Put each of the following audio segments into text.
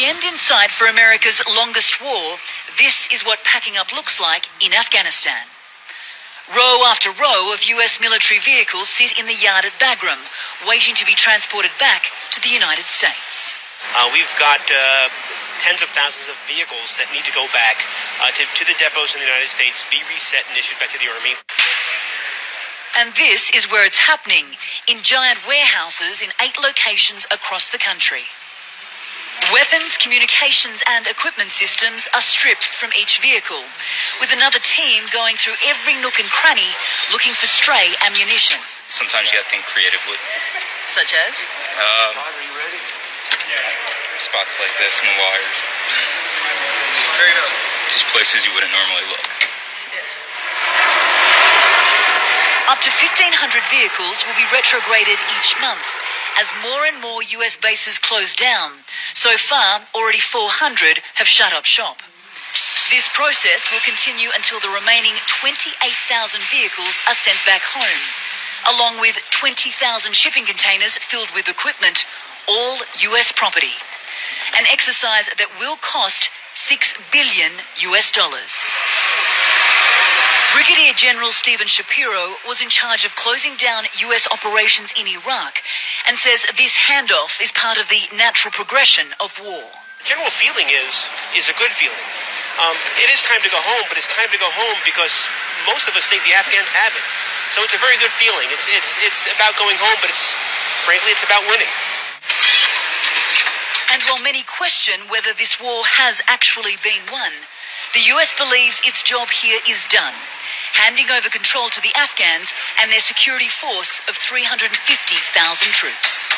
the end in sight for America's longest war, this is what packing up looks like in Afghanistan. Row after row of US military vehicles sit in the yard at Bagram, waiting to be transported back to the United States. We've got tens of thousands of vehicles that need to go back to the depots in the United States, be reset and issued back to the Army. And this is where it's happening, in giant warehouses in 8 locations across the country. Weapons, communications and equipment systems are stripped from each vehicle, with another team going through every nook and cranny looking for stray ammunition. Sometimes you gotta think creatively. Such as? Spots like this in the wires. Just places you wouldn't normally look. Up to 1,500 vehicles will be retrograded each month as more and more US bases close down. So far, already 400 have shut up shop. This process will continue until the remaining 28,000 vehicles are sent back home, along with 20,000 shipping containers filled with equipment, all US property. An exercise that will cost $6 billion. Brigadier General Stephen Shapiro was in charge of closing down US operations in Iraq and says this handoff is part of the natural progression of war. General feeling is a good feeling. It is time to go home, but it's time to go home because most of us think the Afghans have it. So it's a very good feeling. It's about going home, but frankly, it's about winning. And while many question whether this war has actually been won, the US believes its job here is done, handing over control to the Afghans and their security force of 350,000 troops.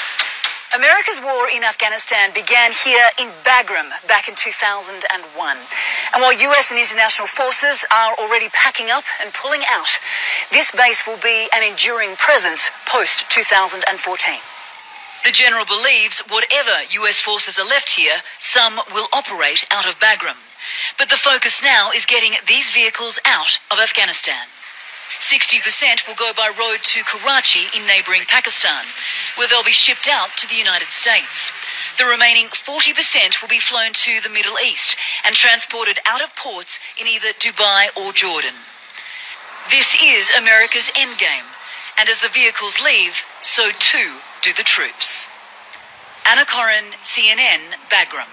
America's war in Afghanistan began here in Bagram back in 2001. And while US and international forces are already packing up and pulling out, this base will be an enduring presence post-2014. The general believes whatever US forces are left here, some will operate out of Bagram. But the focus now is getting these vehicles out of Afghanistan. 60% will go by road to Karachi in neighbouring Pakistan, where they'll be shipped out to the United States. The remaining 40% will be flown to the Middle East and transported out of ports in either Dubai or Jordan. This is America's endgame, and as the vehicles leave, so too do the troops. Anna Corrin, CNN, Bagram.